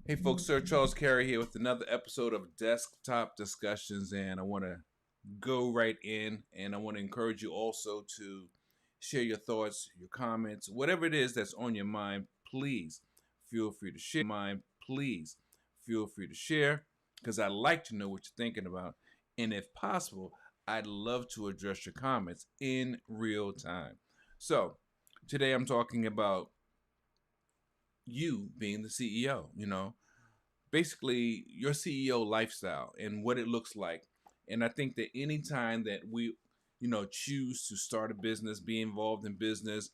Hey folks, Sir Charles Carey here with another episode of Desktop Discussions, and I want to go right in and I want to encourage you also to share your thoughts, your comments, whatever it is that's on your mind. Please feel free to share. Please feel free to share because I'd like to know what you're thinking about, and if possible, I'd love to address your comments in real time. So today I'm talking about you being the CEO. Basically your CEO lifestyle and what it looks like. And I think that anytime that we, choose to start a business, be involved in business,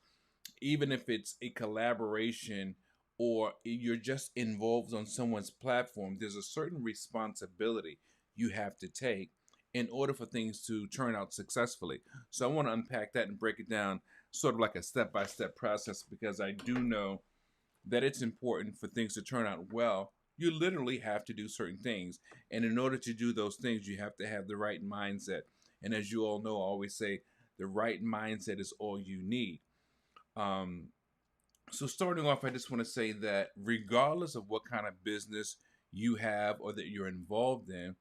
even if it's a collaboration or you're just involved on someone's platform, there's a certain responsibility you have to take in order for things to turn out successfully. So I want to unpack that and break it down sort of like a step-by-step process because I do know that it's important for things to turn out well. You literally have to do certain things. And in order to do those things, you have to have the right mindset. And as you all know, I always say the right mindset is all you need. So, starting off, I just want to say that regardless of what kind of business you have or that you're involved in,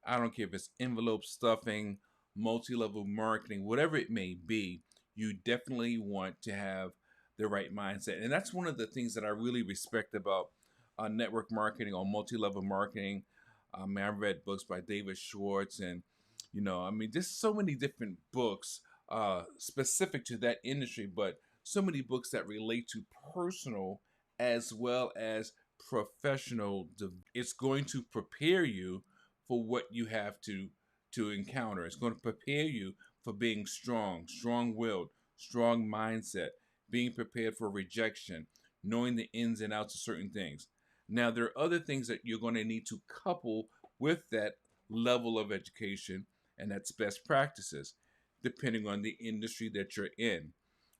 I don't care if it's envelope stuffing, multi level marketing, whatever it may be, you definitely want to have the right mindset. And that's one of the things that I really respect about network marketing or multi level marketing. I've read books by David Schwartz, and, just so many different books specific to that industry, but so many books that relate to personal as well as professional. It's going to prepare you for what you have to encounter. It's going to prepare you for being strong, strong-willed, strong mindset, being prepared for rejection, knowing the ins and outs of certain things. Now, there are other things that you're going to need to couple with that level of education, and that's best practices, depending on the industry that you're in.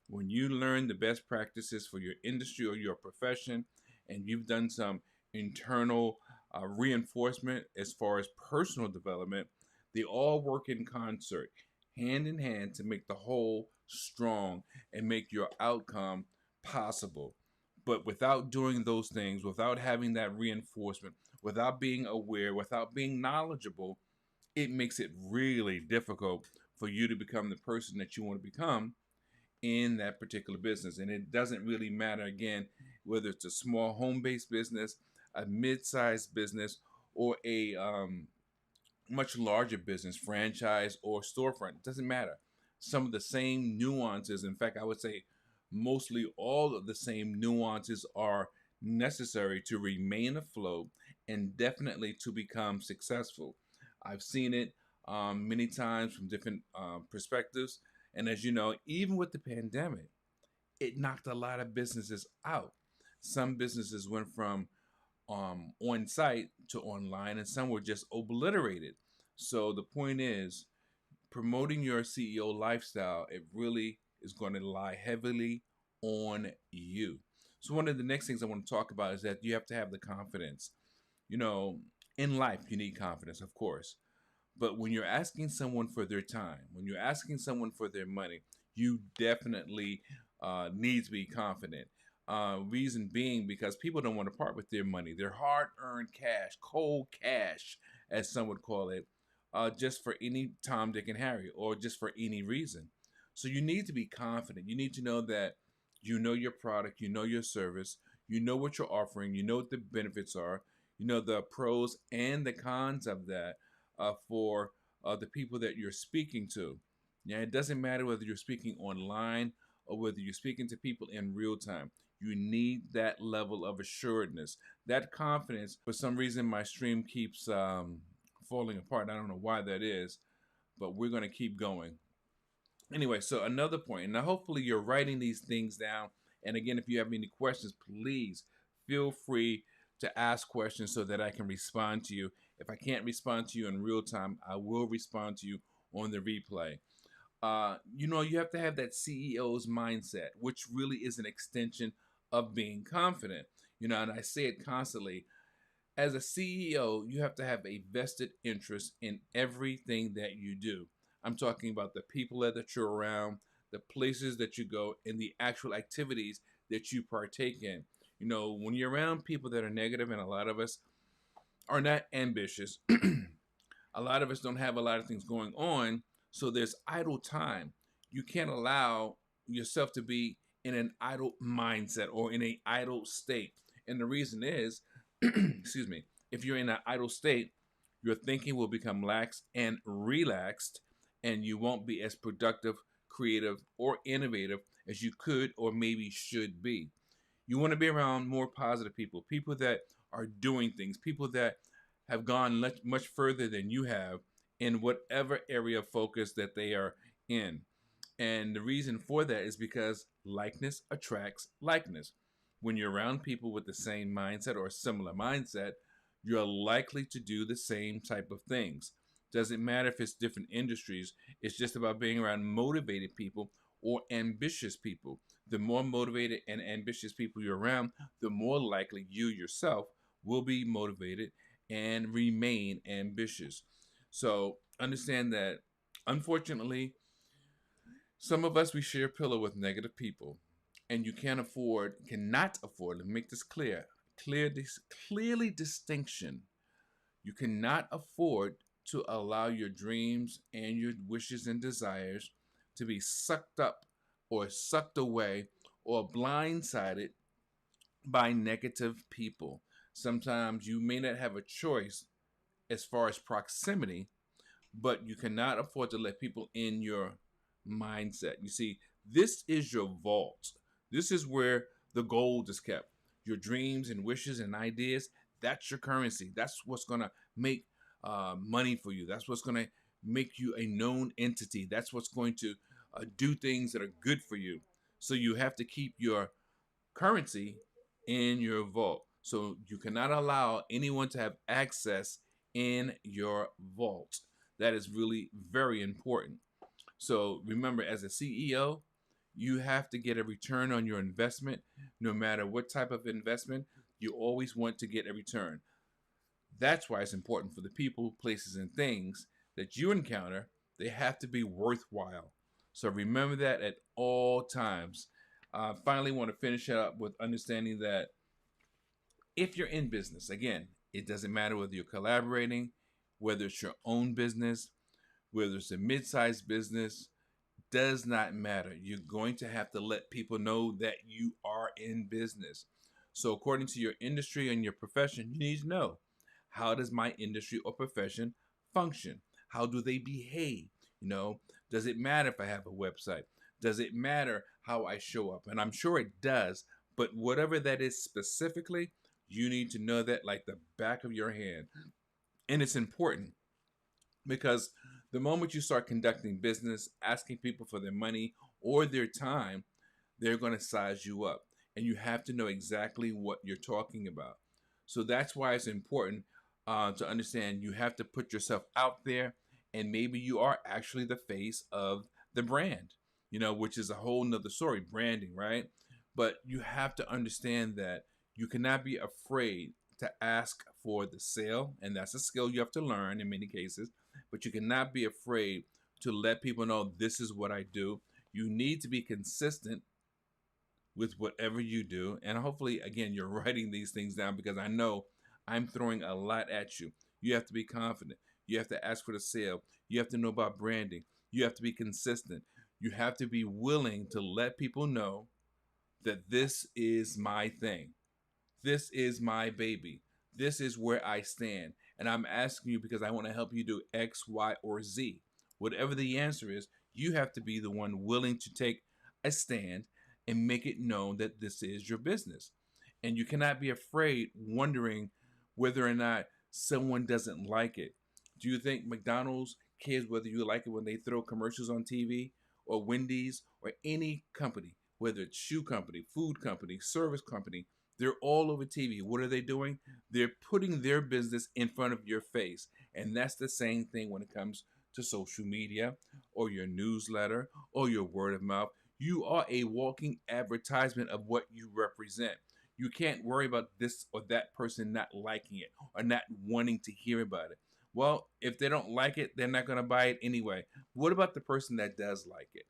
When you learn the best practices for your industry or your profession, and you've done some internal reinforcement as far as personal development, they all work in concert, hand in hand, to make the whole strong and make your outcome possible. But without doing those things, without having that reinforcement, without being aware, without being knowledgeable, it makes it really difficult for you to become the person that you want to become in that particular business. And it doesn't really matter, again, whether it's a small home-based business, a mid-sized business, or a much larger business, franchise or storefront. It doesn't matter. Some of the same nuances, in fact, I would say mostly all of the same nuances are necessary to remain afloat and definitely to become successful. I've seen it many times from different perspectives. And as you know, even with the pandemic, it knocked a lot of businesses out. Some businesses went from on site to online, and some were just obliterated. So the point is, promoting your CEO lifestyle, it really is going to rely heavily on you. So one of the next things I want to talk about is that you have to have the confidence. You know, in life, you need confidence, of course. But when you're asking someone for their time, when you're asking someone for their money, you definitely need to be confident. Reason being because people don't want to part with their money, their hard-earned cash, cold cash, as some would call it, just for any Tom, Dick, and Harry, or just for any reason. So you need to be confident. You need to know that you know your product, you know your service, you know what you're offering, you know what the benefits are, you know the pros and the cons of that for the people that you're speaking to. Yeah, it doesn't matter whether you're speaking online or whether you're speaking to people in real time. You need that level of assuredness, that confidence. For some reason, my stream keeps falling apart. I don't know why that is, but we're going to keep going. Anyway, so another point. Now, hopefully, you're writing these things down. And again, if you have any questions, please feel free to ask questions so that I can respond to you. If I can't respond to you in real time, I will respond to you on the replay. You have to have that CEO's mindset, which really is an extension of being confident. And I say it constantly. As a CEO, you have to have a vested interest in everything that you do. I'm talking about the people that you're around, the places that you go, and the actual activities that you partake in. When you're around people that are negative, and a lot of us are not ambitious, a lot of us don't have a lot of things going on, so there's idle time. You can't allow yourself to be in an idle mindset or in an idle state. And the reason is, excuse me, if you're in an idle state, your thinking will become lax and relaxed, and you won't be as productive, creative, or innovative as you could or maybe should be. You want to be around more positive people, people that are doing things, people that have gone much further than you have in whatever area of focus that they are in. And the reason for that is because likeness attracts likeness. When you're around people with the same mindset or a similar mindset, you're likely to do the same type of things. Doesn't matter if it's different industries, it's just about being around motivated people or ambitious people. The more motivated and ambitious people you're around, the more likely you yourself will be motivated and remain ambitious. So understand that, unfortunately, some of us, we share a pillow with negative people, and you cannot afford, let me make this clearly distinction. You cannot afford to allow your dreams and your wishes and desires to be sucked up or sucked away or blindsided by negative people. Sometimes you may not have a choice as far as proximity, but you cannot afford to let people in your mindset. You see, this is your vault. This is where the gold is kept. Your dreams and wishes and ideas, that's your currency. That's what's going to make money for you. That's what's going to make you a known entity. That's what's going to do things that are good for you. So you have to keep your currency in your vault. So you cannot allow anyone to have access in your vault. That is really very important. So remember, as a CEO, you have to get a return on your investment. No matter what type of investment, you always want to get a return. That's why it's important for the people, places, and things that you encounter. They have to be worthwhile. So remember that at all times. Finally, want to finish up with understanding that if you're in business, again, it doesn't matter whether you're collaborating, whether it's your own business, whether it's a mid-sized business, does not matter. You're going to have to let people know that you are in business. So according to your industry and your profession, you need to know, how does my industry or profession function? How do they behave? Does it matter if I have a website? Does it matter how I show up? And I'm sure it does, but whatever that is specifically, you need to know that like the back of your hand. And it's important because the moment you start conducting business, asking people for their money or their time, they're going to size you up. And you have to know exactly what you're talking about. So that's why it's important to understand you have to put yourself out there. And maybe you are actually the face of the brand, which is a whole nother story, branding, right? But you have to understand that you cannot be afraid to ask for the sale. And that's a skill you have to learn in many cases. But you cannot be afraid to let people know this is what I do. You need to be consistent with whatever you do. And hopefully, again, you're writing these things down because I know I'm throwing a lot at you. You have to be confident. You have to ask for the sale. You have to know about branding. You have to be consistent. You have to be willing to let people know that this is my thing. This is my baby. This is where I stand. And I'm asking you because I want to help you do X, Y, or Z. Whatever the answer is, you have to be the one willing to take a stand and make it known that this is your business. And you cannot be afraid, wondering whether or not someone doesn't like it. Do you think McDonald's cares whether you like it when they throw commercials on TV, or Wendy's, or any company, whether it's shoe company, food company, service company? They're all over TV. What are they doing? They're putting their business in front of your face. And that's the same thing when it comes to social media or your newsletter or your word of mouth. You are a walking advertisement of what you represent. You can't worry about this or that person not liking it or not wanting to hear about it. Well, if they don't like it, they're not going to buy it anyway. What about the person that does like it?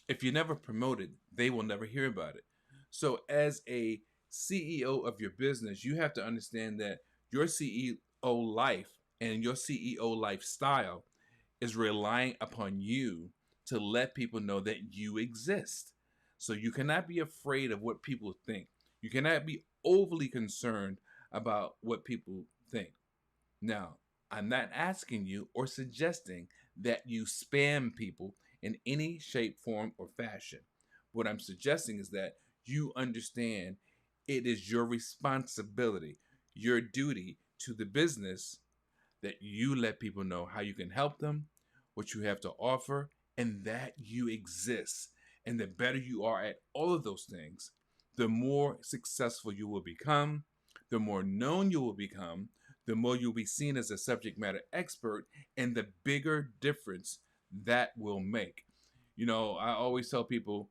If you never promote it, they will never hear about it. So, as a CEO of your business, you have to understand that your CEO life and your CEO lifestyle is relying upon you to let people know that you exist. So you cannot be afraid of what people think. You cannot be overly concerned about what people think. Now, I'm not asking you or suggesting that you spam people in any shape, form, or fashion. What I'm suggesting is that you understand it is your responsibility, your duty to the business, that you let people know how you can help them, what you have to offer, and that you exist. And the better you are at all of those things, the more successful you will become, the more known you will become, the more you'll be seen as a subject matter expert, and the bigger difference that will make. I always tell people,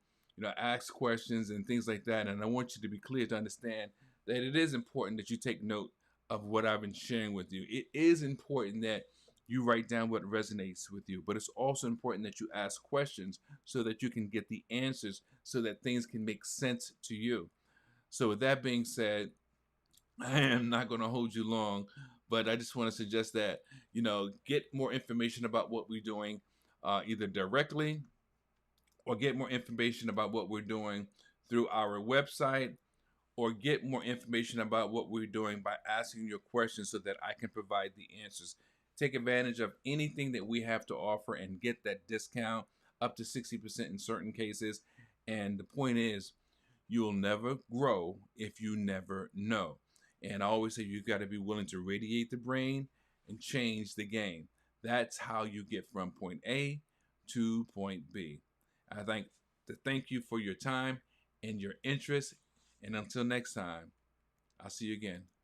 ask questions and things like that. And I want you to be clear to understand that it is important that you take note of what I've been sharing with you. It is important that you write down what resonates with you, but it's also important that you ask questions so that you can get the answers so that things can make sense to you. So, with that being said, I am not going to hold you long, but I just want to suggest that, get more information about what we're doing, either directly or get more information about what we're doing through our website, or get more information about what we're doing by asking your questions so that I can provide the answers. Take advantage of anything that we have to offer and get that discount up to 60% in certain cases. And the point is, you'll never grow if you never know. And I always say you've got to be willing to radiate the brain and change the game. That's how you get from point A to point B. I think to thank you for your time and your interest. And until next time, I'll see you again.